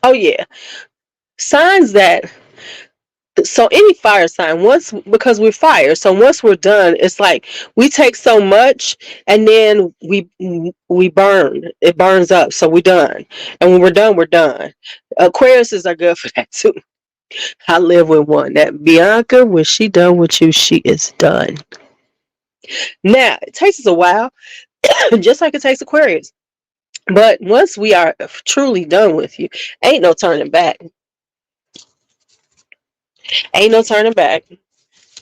Oh yeah, signs that so any fire sign once because we're fire, so once we're done, it's like we take so much and then we burn. It burns up, so we're done. And when we're done, we're done. Aquariuses are good for that too. I live with one that Bianca, when she done with you, she is done. Now it takes us a while, just like it takes Aquarius. But once we are truly done with you, ain't no turning back. Ain't no turning back.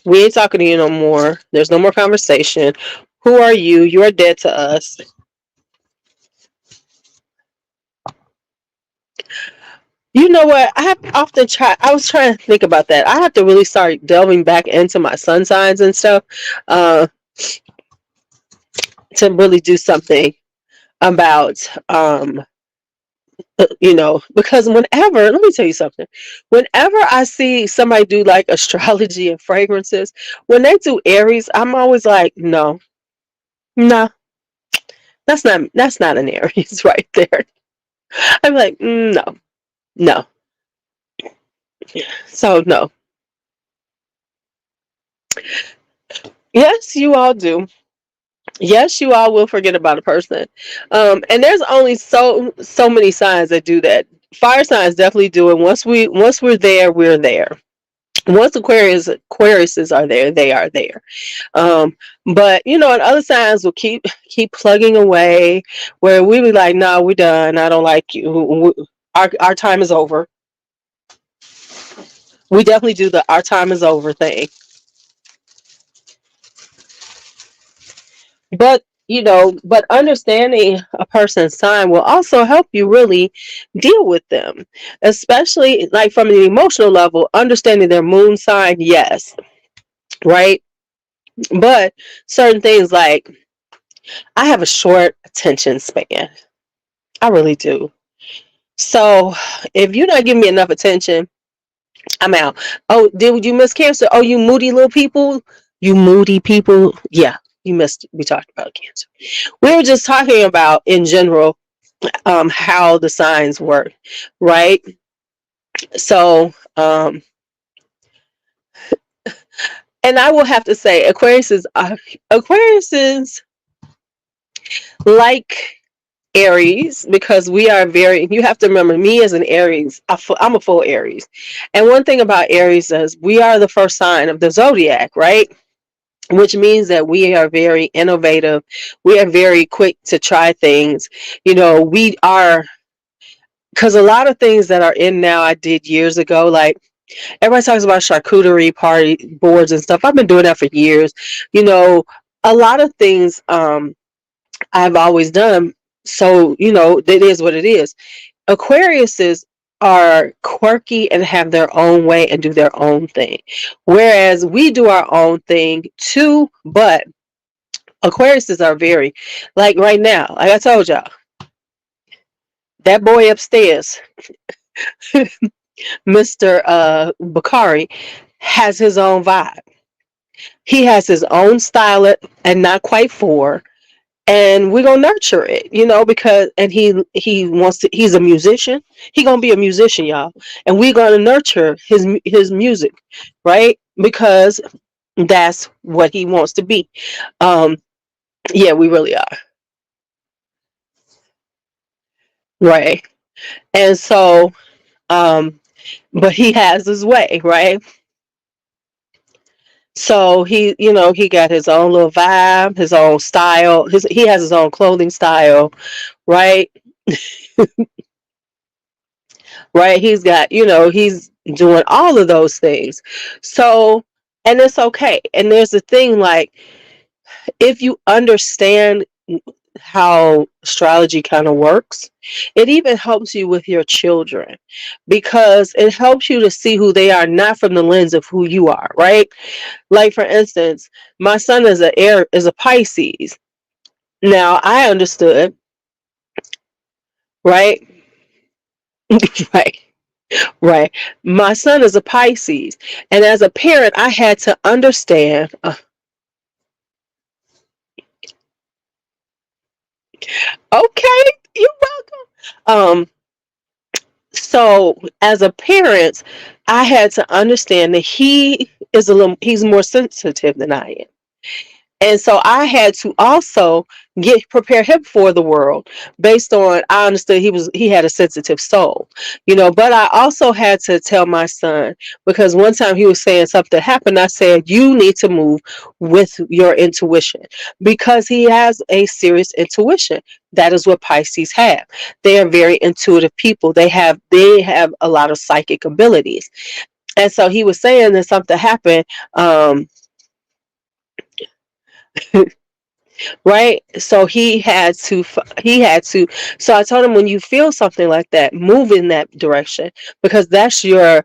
We ain't talking to you no more. There's no more conversation. Who are you? You are dead to us. You know what? I have often tried. I was trying to think about that. I have to really start delving back into my sun signs and stuff uh, to really do something about, because whenever, let me tell you something. Whenever I see somebody do like astrology and fragrances, when they do Aries, I'm always like, no, no, that's not an Aries right there. I'm like, no, no. So no. Yes, you all do. Yes, you all will forget about a person. And there's only so many signs that do that. Fire signs definitely do it. Once we're there, we're there. Once Aquariuses are there, they are there. But and other signs will keep plugging away where we be like, no, we're done. I don't like you. Our time is over. We definitely do the our time is over thing. But understanding a person's sign will also help you really deal with them, especially like from an emotional level. Understanding their moon sign, yes, right. But certain things like I have a short attention span. I really do. So if you're not giving me enough attention, I'm out. Oh, did you miss Cancer? Oh, you moody little people. You moody people. Yeah, you missed. We talked about Cancer. We were just talking about in general how the signs work, right? So, and I will have to say, Aquariuses like Aries because we are very. You have to remember me as an Aries. I'm a full Aries, and one thing about Aries is we are the first sign of the zodiac, right? Which means that we are very innovative. We are very quick to try things. We are because a lot of things that are in now I did years ago, like everybody talks about charcuterie party boards and stuff. I've been doing that for years. A lot of things I've always done. So, it is what it is. Aquariuses are quirky and have their own way and do their own thing. Whereas we do our own thing too, but Aquariuses are very, like right now, like I told y'all, that boy upstairs, Mr. Bakari, has his own vibe. He has his own style and not quite four. And we're gonna nurture it, because and he wants to. He's a musician. He gonna be a musician, y'all, and we're gonna nurture his music, right? Because that's what he wants to be. Um, yeah, we really are, right? And so, um, but he has his way, right? So he got his own little vibe, his own style. He has his own clothing style, right? Right? He's got, he's doing all of those things. So, and it's okay. And there's a thing like if you understand how astrology kind of works, it even helps you with your children because it helps you to see who they are, not from the lens of who you are, right? Like for instance, my son is a Pisces. Now I understood, right? Right. Right. My son is a Pisces. And as a parent, I had to understand. Okay, you're welcome. So as a parent, I had to understand that he's more sensitive than I am. And so I had to also prepare him for the world based on, I understood he had a sensitive soul, but I also had to tell my son, because one time he was saying something happened. I said, you need to move with your intuition, because he has a serious intuition. That is what Pisces have. They are very intuitive people. They have a lot of psychic abilities. And so he was saying that something happened. Right, so he had to so I told him, when you feel something like that, move in that direction, because that's your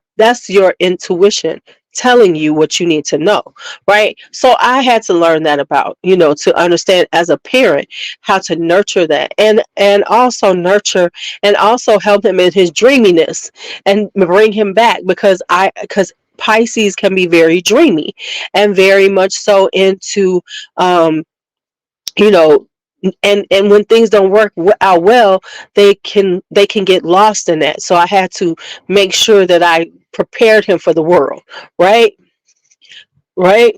intuition telling you what you need to know. Right, so I had to learn that about, to understand as a parent how to nurture that, and also help him in his dreaminess and bring him back, because Pisces can be very dreamy and very much so into um you know and when things don't work out well, they can get lost in that. So I had to make sure that I prepared him for the world. Right right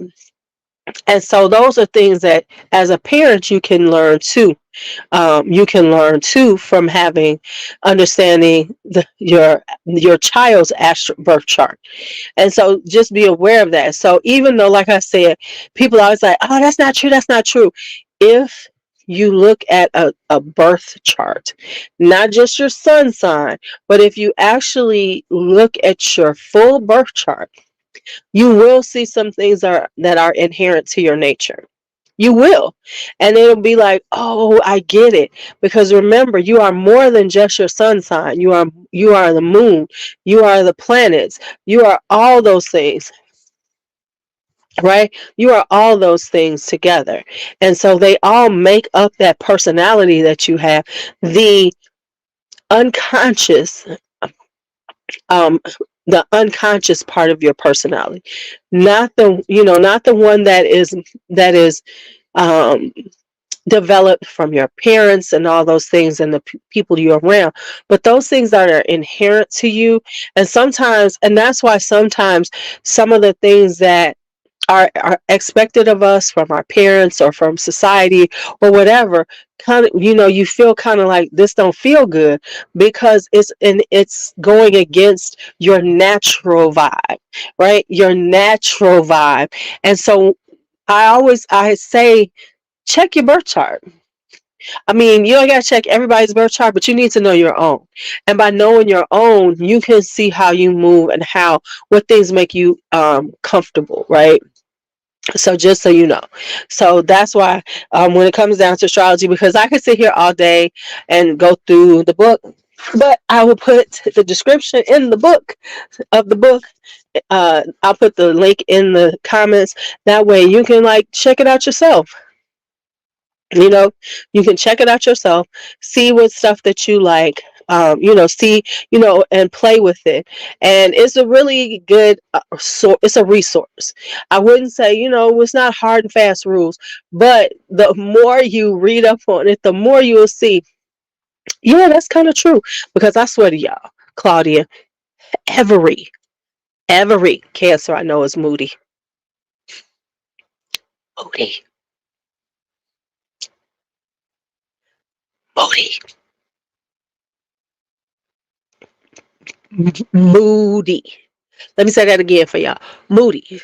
and so those are things that, as a parent, you can learn too from having understanding your child's birth chart. And so just be aware of that. So even though, like I said, people always like, oh, that's not true, that's not true. If you look at a birth chart, not just your sun sign, but if you actually look at your full birth chart, you will see some things that are inherent to your nature. You will. And it'll be like, oh, I get it. Because remember, you are more than just your sun sign. You are the moon. You are the planets. You are all those things, right? You are all those things together. And so they all make up that personality that you have. The unconscious, um, the unconscious part of your personality, not the one that is um developed from your parents and all those things, and the people you're around, but those things that are inherent to you. And that's why sometimes some of the things that are expected of us from our parents or from society or whatever, kind of, you feel kind of like this don't feel good, because it's going against your natural vibe, right? Your natural vibe. And so I say, check your birth chart. I mean, you don't got to check everybody's birth chart, but you need to know your own. And by knowing your own, you can see how you move and what things make you comfortable, right? So just so you know. So that's why, when it comes down to astrology, because I could sit here all day and go through the book, but I will put the description in the book. I'll put the link in the comments. That way you can check it out yourself. you know you can check it out yourself, see what stuff that you like, see, and play with it. And it's a really good, it's a resource. I wouldn't say, it's not hard and fast rules, but the more you read up on it, the more you will see, yeah, that's kind of true. Because I swear to y'all, Claudia, every every Cancer I know is moody. Moody. Moody. Moody. Let me say that again for y'all. Moody.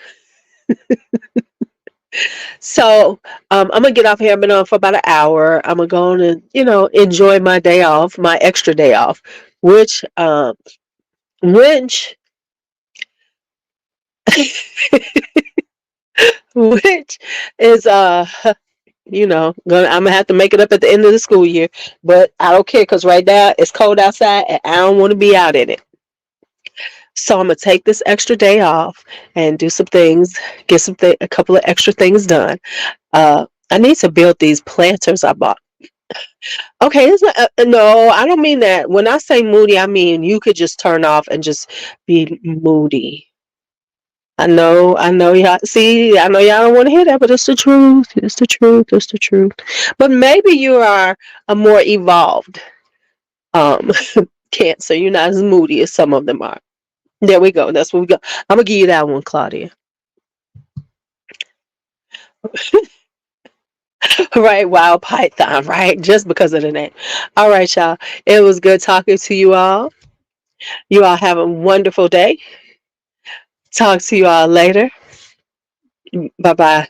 So, I'm gonna get off here. I've been on for about an hour. I'm gonna go on and, enjoy my day off, my extra day off, which which which is I'm gonna have to make it up at the end of the school year. But I don't care, because right now it's cold outside and I don't want to be out in it. So I'm gonna take this extra day off and do some things, get a couple of extra things done. I need to build these planters I bought. Okay, it's not, no, I don't mean that. When I say moody, I mean you could just turn off and just be moody. I know y'all. See, I know y'all don't want to hear that, but it's the truth. It's the truth. It's the truth. But maybe you are a more evolved um Cancer. You're not as moody as some of them are. There we go. That's what we go. I'm gonna give you that one, Claudia. Right, wild python, right? Just because of the name. All right, y'all. It was good talking to you all. You all have a wonderful day. Talk to you all later. Bye bye.